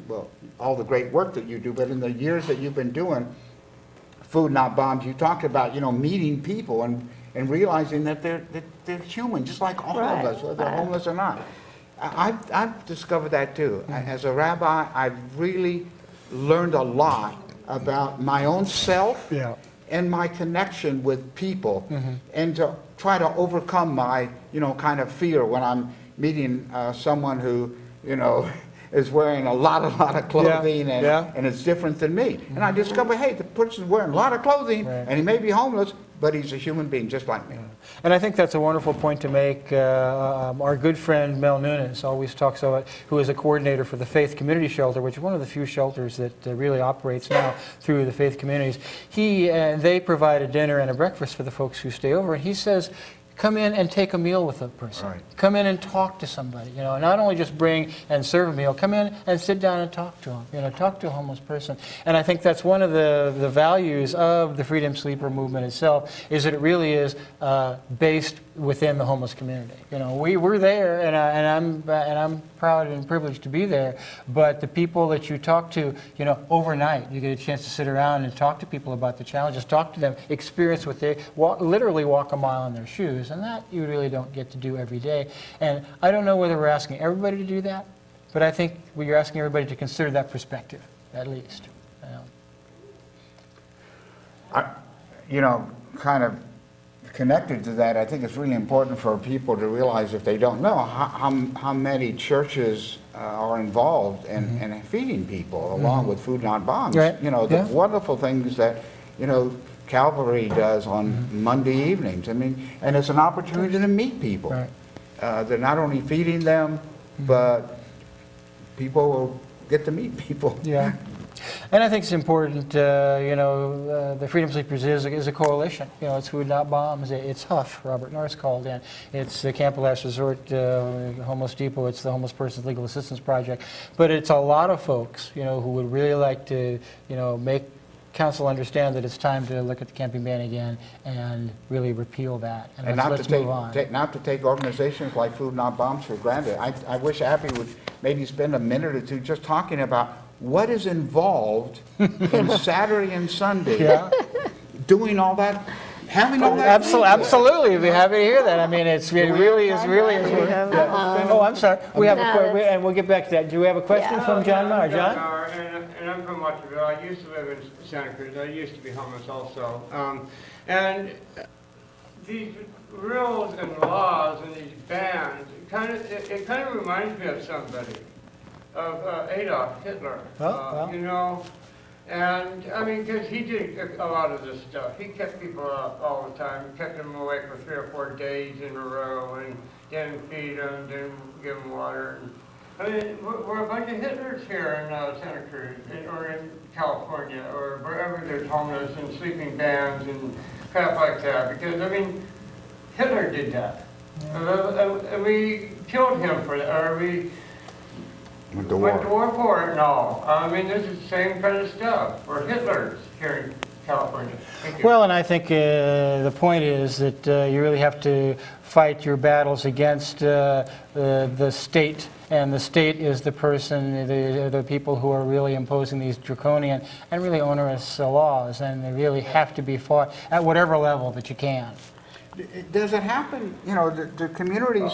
well, all the great work that you do, but in the years that you've been doing Food Not Bombs, you talked about, meeting people and realizing that they're human, just like all of us, whether they're homeless or not. I've discovered that too. As a rabbi, I've really learned a lot about my own self and my connection with people, and to try to overcome my, kind of fear when I'm meeting someone who, is wearing a lot of clothing and it's different than me. And I discover, hey, the person's wearing a lot of clothing and he may be homeless, but he's a human being just like me. And I think that's a wonderful point to make. Our good friend Mel Nunes always talks about, who is a coordinator for the Faith Community Shelter, which is one of the few shelters that really operates now through the faith communities. They provide a dinner and a breakfast for the folks who stay over, and he says, come in and take a meal with a person. Right. Come in and talk to somebody. Not only just bring and serve a meal. Come in and sit down and talk to them. Talk to a homeless person. And I think that's one of the values of the Freedom Sleeper movement itself, is that it really is based within the homeless community. We're there, and I'm proud and privileged to be there. But the people that you talk to, overnight, you get a chance to sit around and talk to people about the challenges, talk to them, experience what they literally walk a mile in their shoes, and that you really don't get to do every day. And I don't know whether we're asking everybody to do that, but I think we're asking everybody to consider that perspective, at least. Kind of connected to that, I think it's really important for people to realize, if they don't know, how many churches are involved in feeding people, along with Food Not Bombs. Right. The wonderful things that, Calvary does on Monday evenings. And it's an opportunity to meet people. Right. They're not only feeding them, but people will get to meet people. Yeah. And I think it's important, the Freedom Sleepers is a coalition. It's Food Not Bombs, it's Huff, Robert Norris called in. It's the Camp of Last Resort, Homeless Depot, it's the Homeless Persons Legal Assistance Project. But it's a lot of folks, who would really like to, make council understand that it's time to look at the camping ban again and really repeal that. And let's move on. Not to take organizations like Food Not Bombs for granted. I wish Abby would maybe spend a minute or two just talking about what is involved in Saturday and Sunday, doing all that, having all that. Absolutely, we'd be happy to hear that. It really is. Oh, I'm sorry. We have and we'll get back to that. Do we have a question from John Maher? John? And I'm from Waterville. I used to live in Santa Cruz. I used to be homeless also. And these rules and laws and these bans, it kind of reminds me of somebody. Of Adolf Hitler, and because he did a lot of this stuff. He kept people up all the time, kept them away for 3 or 4 days in a row, and didn't feed them, didn't give them water. We're a bunch of Hitlers here in Santa Cruz, or in California, or wherever there's homeless and sleeping bans and crap like that, because, Hitler did that. And we killed him for that, or we went to war for it and all. This is the same kind of stuff. We're Hitlers here in California. Thank you. Well, and I think the point is that you really have to fight your battles against the state, and the state is the person, the people who are really imposing these draconian and really onerous laws, and they really have to be fought at whatever level that you can. Does it happen, do communities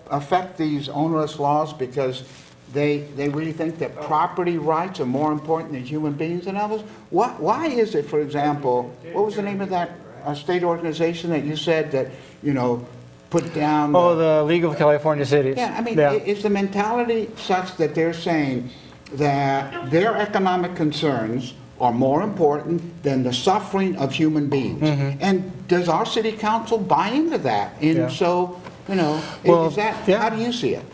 affect these onerous laws because they really think that property rights are more important than human beings and others? Why is it, for example, what was the name of that state organization that you said that, put down? Oh, the League of California Cities. Yeah, is the mentality such that they're saying that their economic concerns are more important than the suffering of human beings? And does our city council buy into that? And so, is that, how do you see it?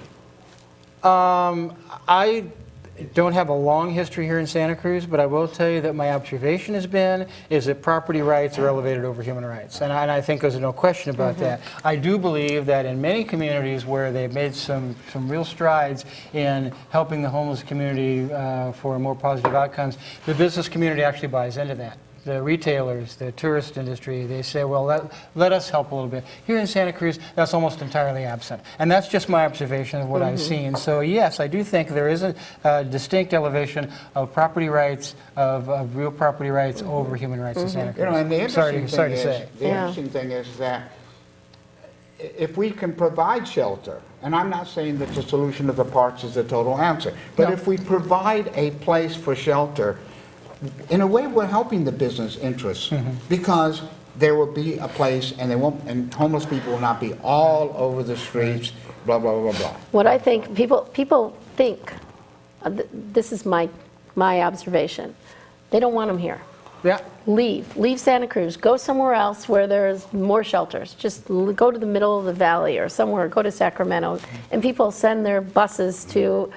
don't have a long history here in Santa Cruz, but I will tell you that my observation has been is that property rights are elevated over human rights, and I think there's no question about that. I do believe that in many communities where they've made some real strides in helping the homeless community for more positive outcomes, the business community actually buys into that. The retailers, the tourist industry, they say, well, let us help a little bit. Here in Santa Cruz, that's almost entirely absent. And that's just my observation of what I've seen. So yes, I do think there is a distinct elevation of property rights, of real property rights over human rights in Santa Cruz. You know, and the interesting sorry to thing say. is, the interesting thing is that if we can provide shelter, and I'm not saying that the solution of the parks is the total answer, but No. if we provide a place for shelter, in a way, we're helping the business interests because there will be a place, and and homeless people will not be all over the streets. Blah blah blah blah. What I think people think, this is my observation. They don't want them here. Yeah. Leave Santa Cruz. Go somewhere else where there's more shelters. Just go to the middle of the valley or somewhere. Go to Sacramento, and people send their buses to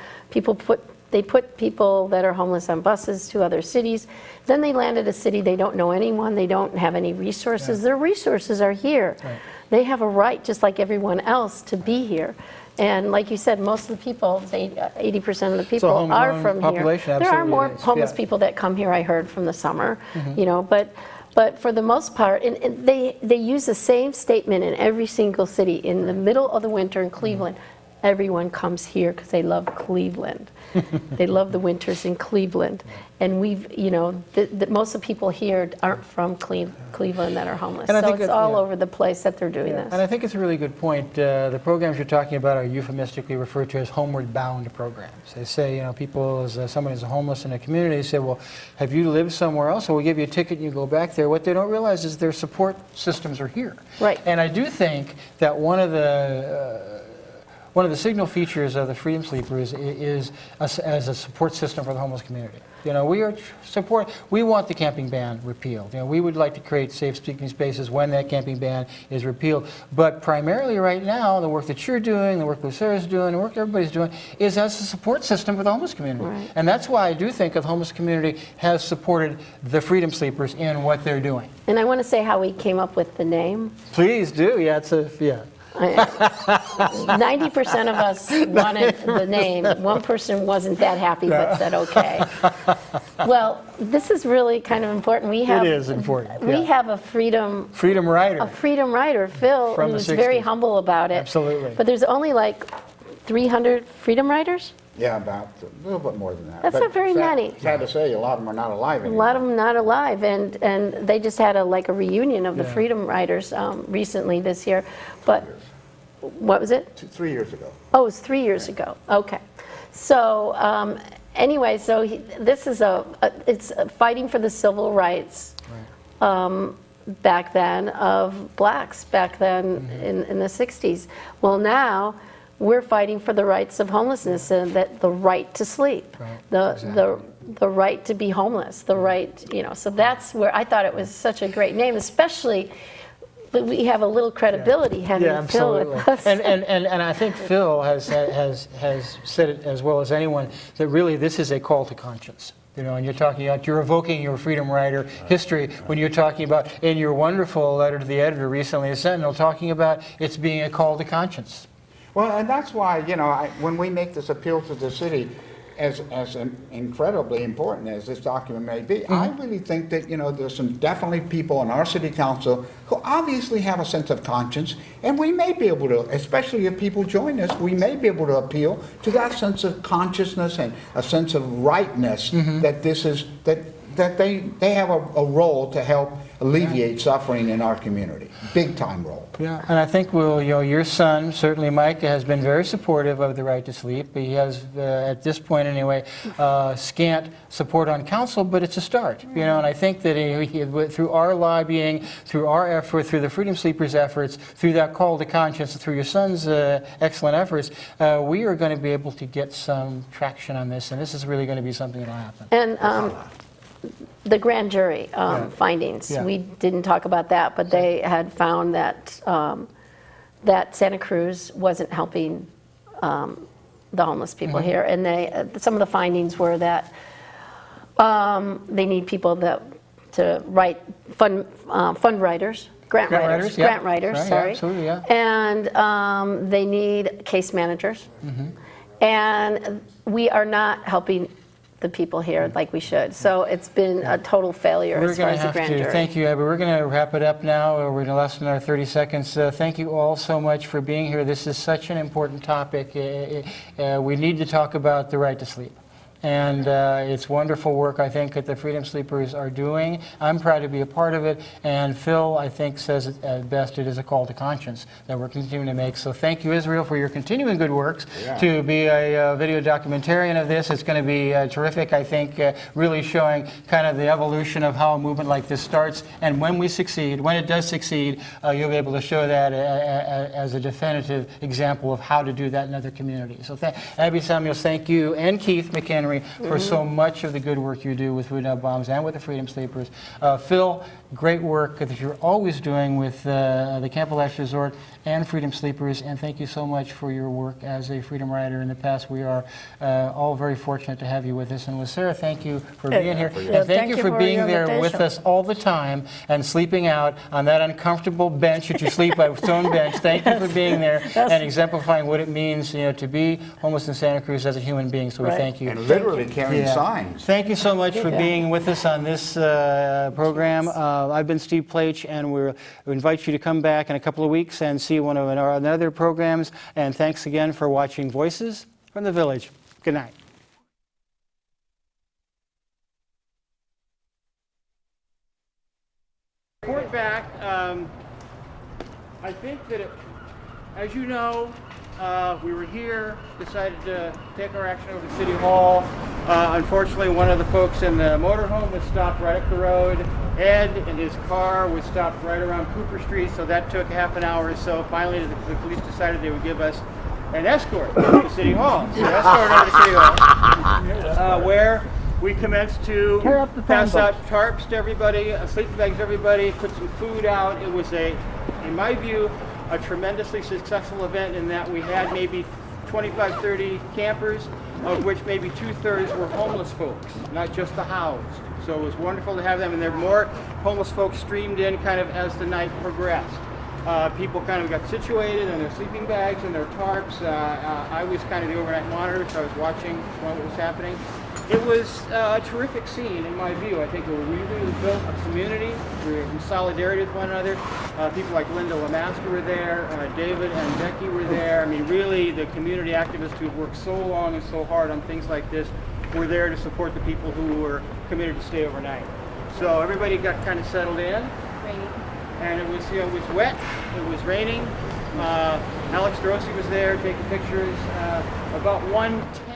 They put people that are homeless on buses to other cities. Then they land at a city, they don't know anyone, they don't have any resources. Yeah. Their resources are here. Right. They have a right, just like everyone else, to be here. And like you said, most of the people, 80% of the people are homegrown from population, here. There are absolutely more is. homeless Yeah. people that come here, I heard, from the summer, you know, but for the most part, and they use the same statement in every single city. In the middle of the winter in Cleveland, everyone comes here because they love Cleveland. They love the winters in Cleveland. And most of the people here aren't from Cleveland that are homeless. And I So think it's that- all yeah. over the place that they're doing this. And I think it's a really good point. The programs you're talking about are euphemistically referred to as homeward bound programs. They say, people, as someone is homeless in a community, they say, well, have you lived somewhere else? So we'll give you a ticket and you go back there. What they don't realize is their support systems are here. Right. And I do think that one of the signal features of the Freedom Sleepers is as a support system for the homeless community. We want the camping ban repealed. We would like to create safe speaking spaces when that camping ban is repealed. But primarily right now, the work that you're doing, the work Lucero is doing, the work everybody's doing, is as a support system for the homeless community. Right. And that's why I do think the homeless community has supported the Freedom Sleepers in what they're doing. And I want to say how we came up with the name. Please do. Yeah, 90% of us wanted the name. One person wasn't that happy but said okay. Well, this is really kind of important. It is important. We have a freedom writer. Phil, From who the was very 60s. humble about it. Absolutely. But there's only like 300 freedom riders. Yeah, about a little bit more than that. That's But not very many. Sad to say, a lot of them are not alive A anymore. lot of them not alive, and they just had a reunion of the Yeah. freedom riders recently this year. But what was it? 3 years ago. Oh, it was 3 years ago. Okay. So anyway, this is it's fighting for the civil rights back then of blacks back then in the 60s. Well, now we're fighting for the rights of homelessness and that the right to sleep, the right to be homeless, the right, So that's where I thought it was such a great name, especially. But we have a little credibility having Phil with us. And I think Phil has said it as well as anyone that really this is a call to conscience. And you're evoking your freedom rider history when you're talking about, in your wonderful letter to the editor recently, a Sentinel, talking about it's being a call to conscience. Well, and that's why, when we make this appeal to the city, as incredibly important as this document may be, I really think that, there's some definitely people on our city council who obviously have a sense of conscience, and we may be able to, especially if people join us, we may be able to appeal to that sense of consciousness and a sense of rightness that this is, that they have a role to help alleviate suffering in our community. Big time role. Yeah, and I think your son, certainly Mike, has been very supportive of the right to sleep. He has, at this point anyway, scant support on council, but it's a start. And I think that through our lobbying, through our effort, through the Freedom Sleepers' efforts, through that call to conscience, through your son's excellent efforts, we are going to be able to get some traction on this, and this is really going to be something that will happen. And the grand jury findings, we didn't talk about that, but they had found that that Santa Cruz wasn't helping the homeless people here. And some of the findings were that they need people to write fund writers. Grant writers, right, sorry. absolutely, yeah. And they need case managers. And we are not helping the people here like we should. So it's been a total failure as far as the grand jury. Thank you, Abby. We're going to wrap it up now. We're in less than our 30 seconds. Thank you all so much for being here. This is such an important topic. We need to talk about the right to sleep. And it's wonderful work, I think, that the Freedom Sleepers are doing. I'm proud to be a part of it. And Phil, I think, says it at best, it is a call to conscience that we're continuing to make. So thank you, Israel, for your continuing good works. To be a video documentarian of this. It's going to be terrific, I think, really showing kind of the evolution of how a movement like this starts. And when we succeed, when it does succeed, you'll be able to show that as a definitive example of how to do that in other communities. So Abbi Samuels, thank you, and Keith McHenry, for so much of the good work you do with Food Not Bombs and with the Freedom Sleepers. Phil, great work that you're always doing with the Camp Last Resort and Freedom Sleepers, and thank you so much for your work as a freedom rider in the past. We are all very fortunate to have you with us. And Lucero, thank you for being here. And thank you for being there with us all the time and sleeping out on that uncomfortable bench that you sleep by, stone bench. Thank you for being there and exemplifying what it means, to be homeless in Santa Cruz as a human being. So we thank you. And literally carrying signs. Thank you so much for being with us on this program. I've been Steve Pleich, and we invite you to come back in a couple of weeks and see one of our other programs. And thanks again for watching Voices from the Village. Good night. Report back. I think that, as you know, we were here, decided to take our action over to City Hall. Unfortunately, one of the folks in the motorhome was stopped right up the road. Ed and his car was stopped right around Cooper Street, so that took half an hour or so. Finally, the police decided they would give us an escort to City Hall. So escorted over to City Hall, where we commenced to pass out tarps to everybody, sleeping bags to everybody, put some food out. It was in my view, a tremendously successful event in that we had maybe 25, 30 campers, of which maybe 2/3 were homeless folks, not just the housed. So it was wonderful to have them, and there were more homeless folks streamed in kind of as the night progressed. People kind of got situated in their sleeping bags and their tarps. I was kind of the overnight monitor, so I was watching what was happening. It was a terrific scene in my view. I think we really built a community. We were in solidarity with one another. People like Linda Lamaster were there. David and Becky were there. I mean, really, the community activists who've worked so long and so hard on things like this were there to support the people who were committed to stay overnight. So everybody got kind of settled in. And it was, it was wet. It was raining. Alex Drosy was there taking pictures. About 1:10.